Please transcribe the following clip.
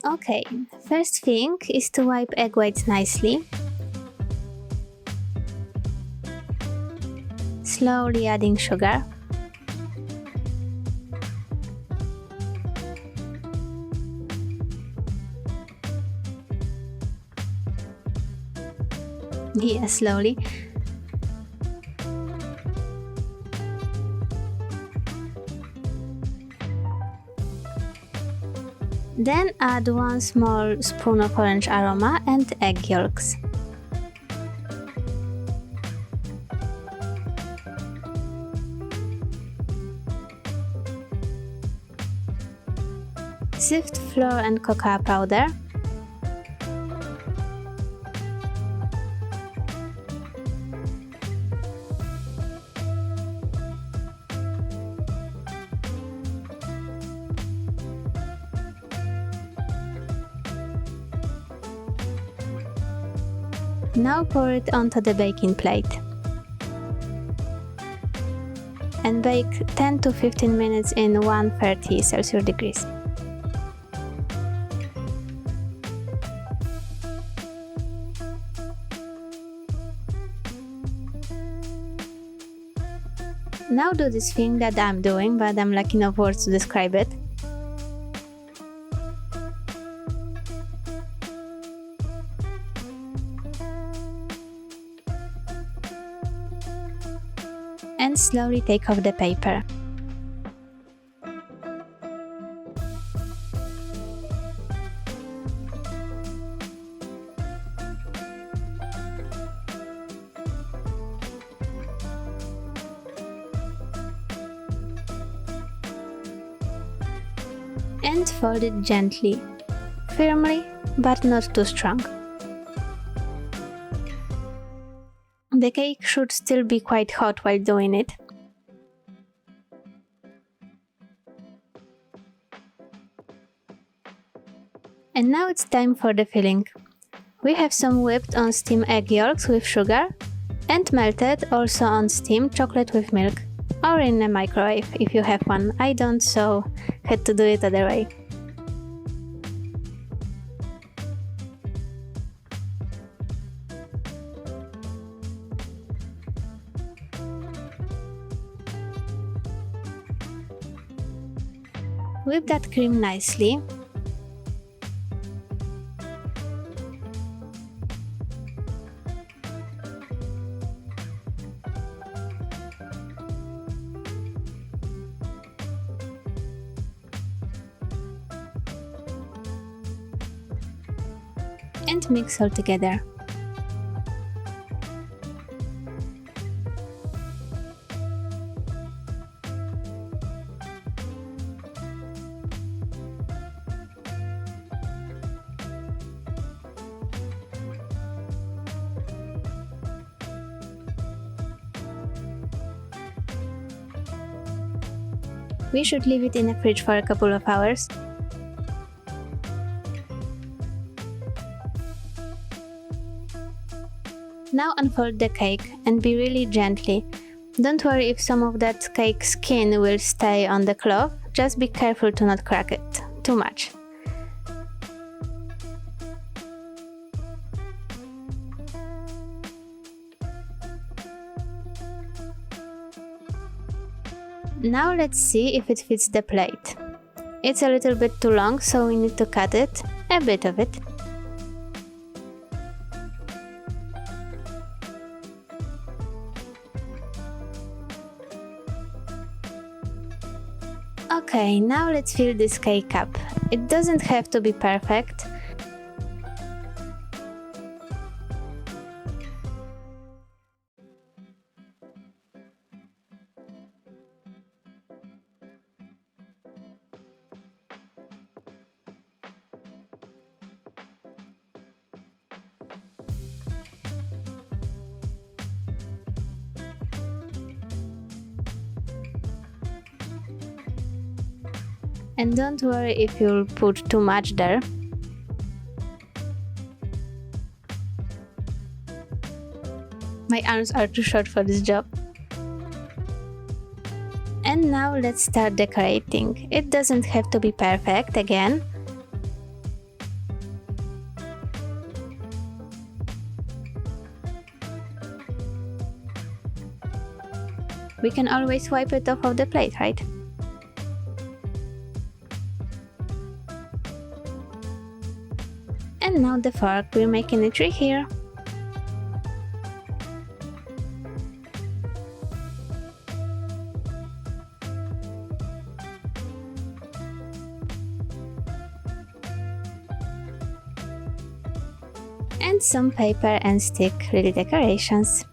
Okay, first thing is to wipe egg whites nicely. Slowly adding sugar. Yeah, slowly. Then add 1 small spoon of orange aroma and egg yolks. Sift flour and cocoa powder. Now pour it onto the baking plate and bake 10 to 15 minutes in 130 Celsius degrees. Now do this thing that I'm doing, but I'm lacking of words to describe it. And slowly take off the paper. And fold it gently, firmly, but not too strong. The cake should still be quite hot while doing it. And now it's time for the filling. We have some whipped on steam egg yolks with sugar and melted also on steam chocolate with milk, or in a microwave if you have one. I don't, so had to do it other way. Whip that cream nicely. And mix all together. We should leave it in the fridge for a couple of hours. Now unfold the cake and be really gently. Don't worry if some of that cake skin will stay on the cloth, just be careful to not crack it too much. Now let's see if it fits the plate. It's a little bit too long, so we need to cut it, a bit of it. Okay, now let's fill this cake up. It doesn't have to be perfect. And don't worry if you'll put too much there. My arms are too short for this job. And now let's start decorating. It doesn't have to be perfect again. We can always wipe it off of the plate, right? And now the fork, we're making a tree here. And some paper and stick little decorations.